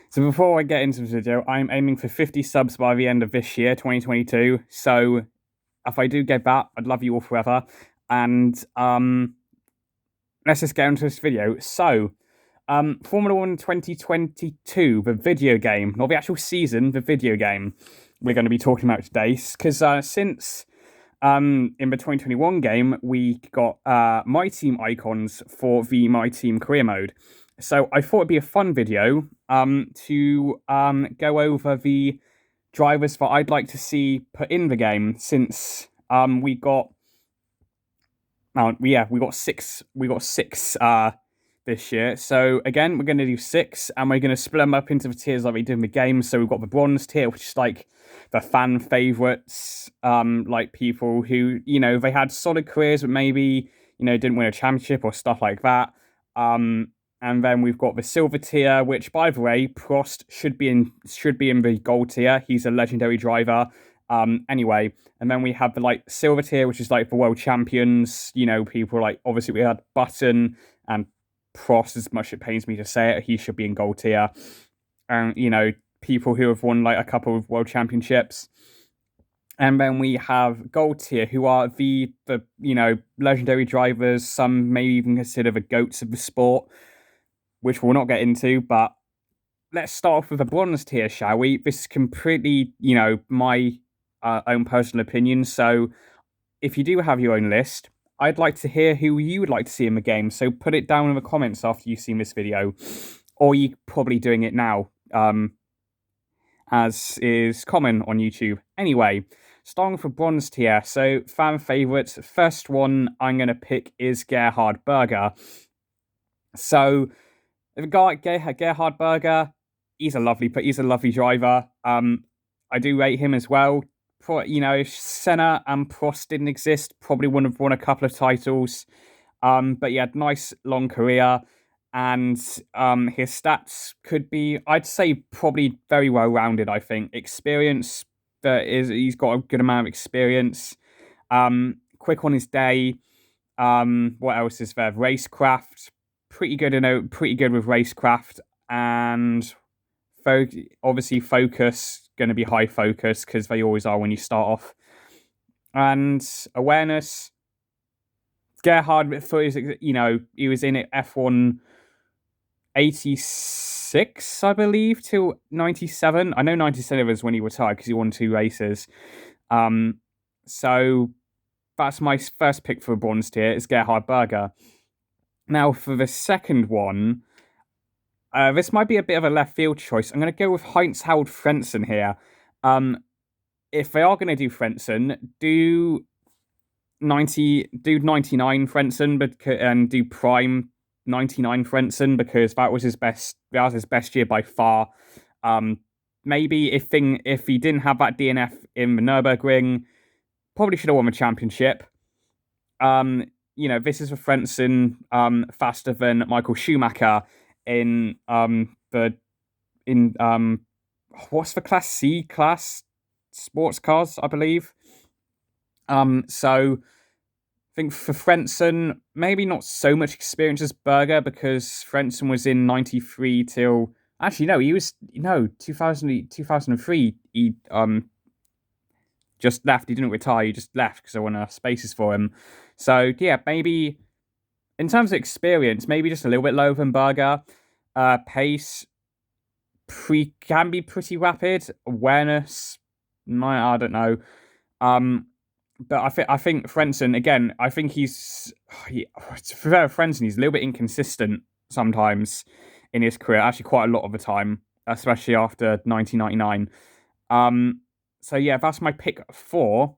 So before I get into this video, I'm aiming for 50 subs by the end of this year, 2022. So if I do get that, I'd love you all forever. And let's just get into this video. So, Formula One 2022, the video game, not the actual season, the video game we're going to be talking about today. Because since in the 2021 game, we got MyTeam Icons for the MyTeam career mode. So I thought it'd be a fun video to go over the drivers that I'd like to see put in the game since we got we got six this year. So again, we're going to do six, and we're going to split them up into the tiers like we did in the game. So we've got the bronze tier, which is like the fan favorites, like people who they had solid careers, but maybe didn't win a championship or stuff like that. And then we've got the silver tier, which, by the way, Prost should be in the gold tier. He's a legendary driver. Anyway, and then we have the silver tier, which is like the world champions. People like, obviously we had Button and Prost. As much as it pains me to say it, he should be in gold tier. And people who have won like a couple of world championships. And then we have gold tier, who are the legendary drivers. Some may even consider the goats of the sport, which we'll not get into, but let's start off with a bronze tier, shall we? This is completely, my own personal opinion. So if you do have your own list, I'd like to hear who you would like to see in the game. So put it down in the comments after you've seen this video, or you're probably doing it now, as is common on YouTube. Anyway, starting with a bronze tier. So fan favorites. First one I'm going to pick is Gerhard Berger. So the guy Gerhard Berger, he's a lovely driver. I do rate him as well. If Senna and Prost didn't exist, probably wouldn't have won a couple of titles. But he had a nice long career, and his stats could be, I'd say, probably very well rounded. I think experience, he's got a good amount of experience. Quick on his day. What else is there? Racecraft. Pretty good with racecraft, and obviously focus, going to be high focus because they always are when you start off. And awareness, Gerhard, he was in it F1 86, I believe, till 97. I know 97 was when he retired because he won 2 races. So that's my first pick for a bronze tier, is Gerhard Berger. Now, for the second one, this might be a bit of a left field choice. I'm going to go with Heinz-Harald Frentzen here. If they are going to do Frentzen, do 99 Frentzen, and do Prime 99 Frentzen, because that was his best. That was his best year by far. Maybe if he didn't have that DNF in the Nürburgring, probably should have won the championship. This is for Frentzen, faster than Michael Schumacher in what's the class C class sports cars, I believe. So I think for Frentzen, maybe not so much experience as Berger, because Frentzen was in 93 till, actually no, he was 2003. He just left. He didn't retire. He just left because there weren't enough spaces for him. So yeah, maybe in terms of experience, maybe just a little bit lower than Berger. Pace can be pretty rapid. Awareness, I don't know. But I think Frentzen, again, I think for Frentzen, he's a little bit inconsistent sometimes in his career. Actually, quite a lot of the time, especially after 1999. So yeah, that's my pick for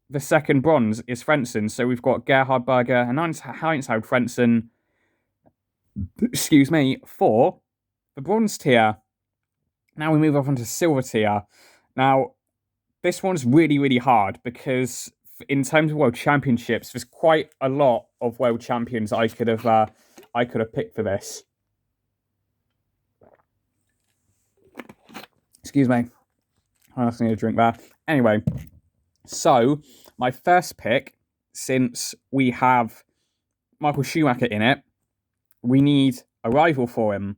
the second bronze, is Frentzen. So we've got Gerhard Berger and Heinz-Harald Frentzen, excuse me, for the bronze tier. Now we move on to silver tier. Now, this one's really, really hard, because in terms of world championships, there's quite a lot of world champions I could have picked for this. Excuse me. I also need a drink there. Anyway, so my first pick, since we have Michael Schumacher in it, we need a rival for him.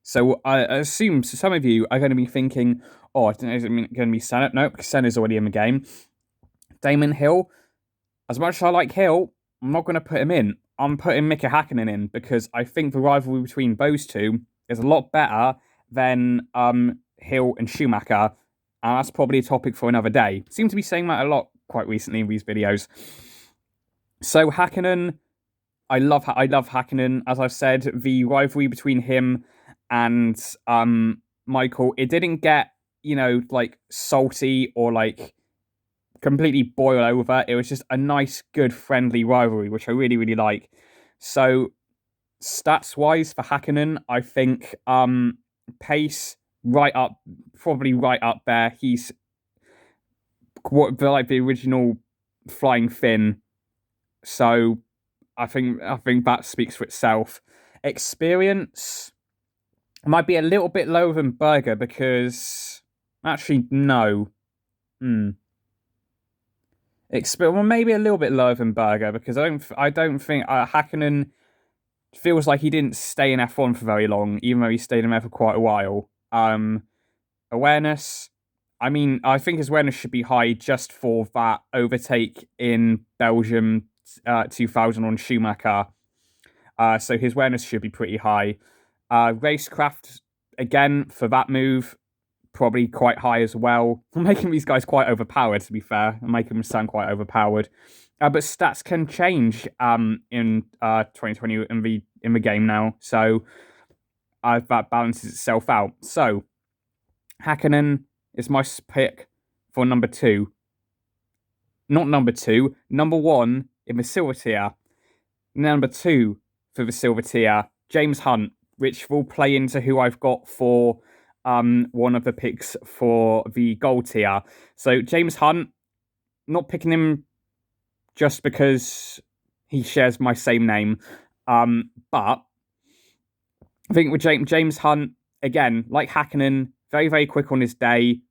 So I assume some of you are going to be thinking, oh, I don't know, is it going to be Senna? No, because Senna's already in the game. Damon Hill, as much as I like Hill, I'm not going to put him in. I'm putting Mika Hakkinen in because I think the rivalry between those two is a lot better than Hill and Schumacher. And that's probably a topic for another day. Seem to be saying that a lot quite recently in these videos. So Hakkinen, I love Hakkinen. As I've said, the rivalry between him and Michael, it didn't get, like salty or like completely boil over. It was just a nice, good, friendly rivalry, which I really, really like. So stats wise for Hakkinen, I think pace probably right up there. He's like the original Flying Finn. So I think that speaks for itself. Experience might be a little bit lower than Berger because actually no. Well, maybe a little bit lower than Berger because I don't think Hakkinen feels like he didn't stay in F1 for very long, even though he stayed in there for quite a while. Awareness. I mean, I think his awareness should be high just for that overtake in Belgium 2000 on Schumacher. So his awareness should be pretty high. Racecraft, again, for that move, probably quite high as well. I'm making these guys quite overpowered, to be fair. I'm making them sound quite overpowered. But stats can change in 2020 in the game now, so that balances itself out. So Hakkinen is my pick for number 2. Not number 2, number 1 in the silver tier. Number 2 for the silver tier, James Hunt, which will play into who I've got for one of the picks for the gold tier. So James Hunt, not picking him just because he shares my same name, but I think with James Hunt, again, like Hakkinen, very, very quick on his day,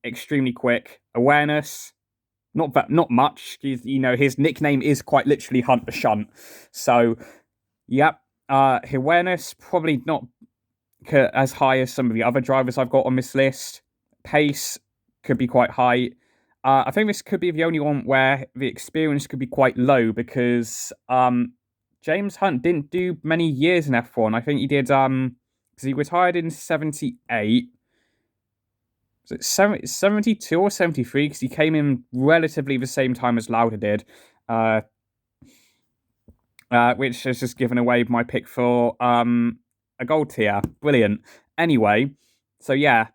extremely quick. Awareness, not much. His nickname is quite literally Hunt the Shunt. So, yep. Awareness, probably not as high as some of the other drivers I've got on this list. Pace could be quite high. I think this could be the only one where the experience could be quite low because James Hunt didn't do many years in F1. I think he did because he retired in 78. Was it 72 or 73? Because he came in relatively the same time as Lauda did. Which has just given away my pick for a gold tier. Brilliant. Anyway, so yeah.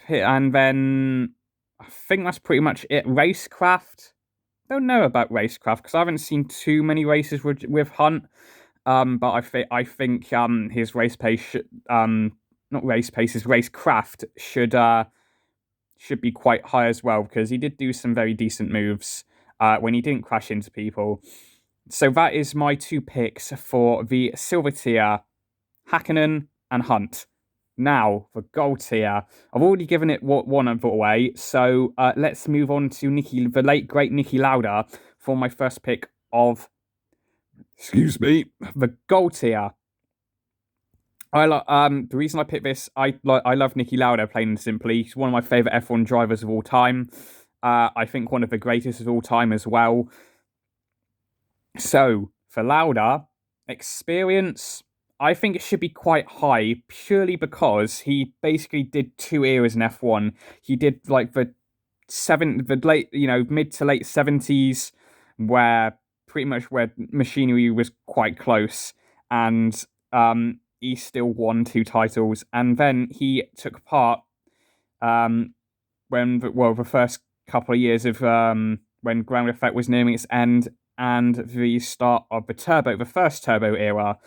And then I think that's pretty much it. Racecraft. Don't know about Racecraft because I haven't seen too many races with Hunt. But I think his race pace not race pace, his racecraft should be quite high as well because he did do some very decent moves when he didn't crash into people. So that is my 2 picks for the silver tier, Hakkinen and Hunt. Now, for gold tier, I've already given it one away, so let's move on to the late great Niki Lauda for my first pick of, the gold tier. The reason I picked this, I love Niki Lauda, plain and simply. He's one of my favourite F1 drivers of all time. I think one of the greatest of all time as well. So, for Lauda, experience, I think it should be quite high purely because he basically did 2 eras in F1. He did like the late, mid to late 70s, where pretty much where machinery was quite close, and he still won 2 titles. And then he took part the first couple of years of when Ground Effect was nearing its end, and the start of the first turbo era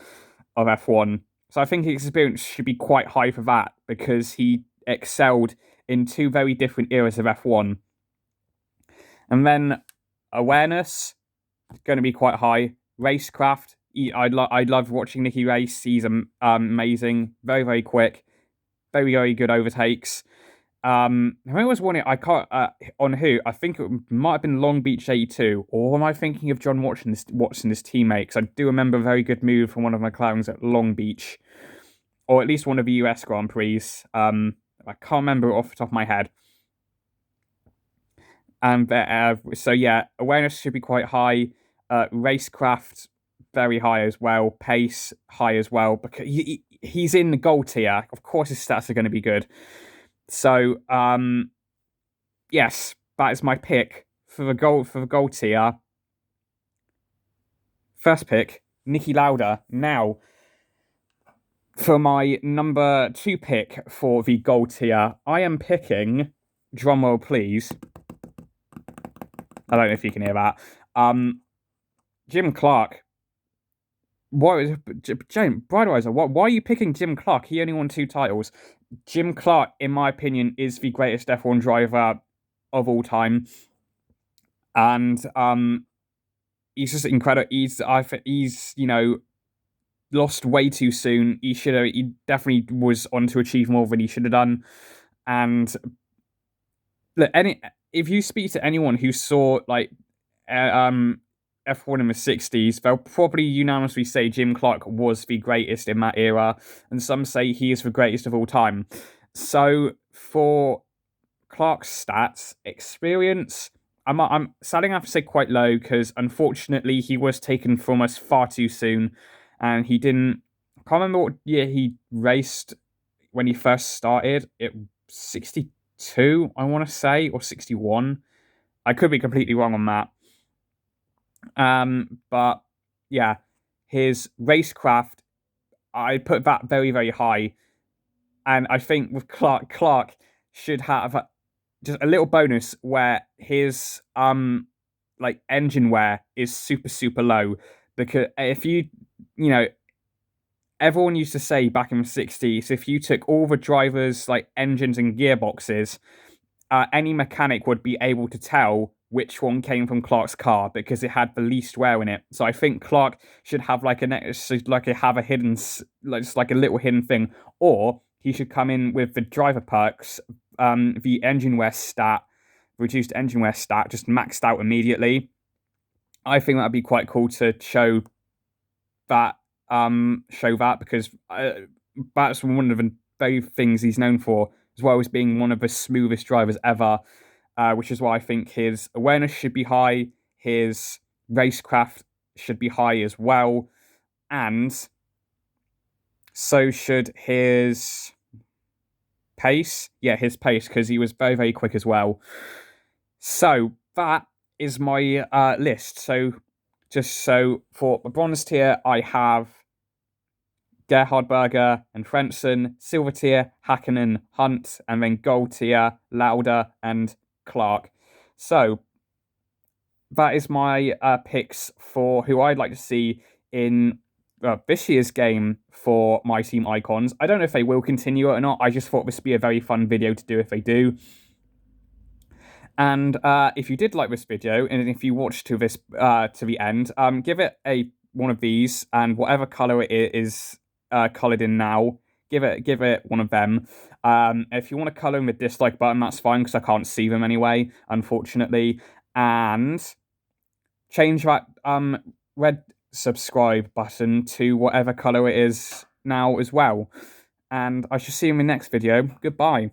of F1. So I think his experience should be quite high for that because he excelled in 2 very different eras of F1. And then awareness, going to be quite high. Racecraft, I love watching Niki race. He's amazing, very, very quick, very, very good overtakes. I was wondering, I can't on who. I think it might have been Long Beach 82, or am I thinking of John Watson, his teammate? Because I do remember a very good move from one of my McLarens at Long Beach. or at least one of the US Grand Prix. I can't remember off the top of my head. And so yeah, awareness should be quite high. Racecraft very high as well. Pace high as well, because he's in the gold tier. Of course, his stats are going to be good. So yes, that is my pick for the gold tier. First pick, Niki Lauda. Now, for my number 2 pick for the gold tier, I am picking, drumroll please. I don't know if you can hear that. Jim Clark. Brideriser, why are you picking Jim Clark? He only won 2 titles. Jim Clark, in my opinion, is the greatest F1 driver of all time. And he's just incredible. He's lost way too soon. He definitely was on to achieve more than he should have done. And look, if you speak to anyone who saw like F1 in the 60s, they'll probably unanimously say Jim Clark was the greatest in that era, and some say he is the greatest of all time. So for Clark's stats, experience, I'm sadly gonna have to say quite low, because unfortunately he was taken from us far too soon, and he didn't. I can't remember what year he raced when he first started. It 62, I want to say, or 61. I could be completely wrong on that. But yeah, his racecraft, I put that very, very high. And I think with Clark should have just a little bonus where his like engine wear is super, super low. Because if you know, everyone used to say back in the 60s, if you took all the drivers' like engines and gearboxes, any mechanic would be able to tell which one came from Clark's car because it had the least wear in it. So I think Clark should have like a hidden, just like a little hidden thing, or he should come in with the driver perks, the engine wear stat, reduced engine wear stat, just maxed out immediately. I think that'd be quite cool to show that, because that's one of the very things he's known for, as well as being one of the smoothest drivers ever, which is why I think his awareness should be high, his racecraft should be high as well, and so should his pace. Yeah, his pace, because he was very, very quick as well. So that is my list. So just so for the bronze tier, I have Gerhard Berger and Frentzen, silver tier, Hakkinen, Hunt, and then gold tier, Lauda and Clark. So that is my picks for who I'd like to see in this year's game for MyTeam Icons. I don't know if they will continue it or not. I just thought this would be a very fun video to do if they do. And if you did like this video, and if you watched to this to the end, give it one of these, and whatever color it is colored in now, give it one of them. If you want to color in the dislike button, that's fine, because I can't see them anyway, unfortunately. And change that red subscribe button to whatever color it is now as well. And I shall see you in the next video. Goodbye.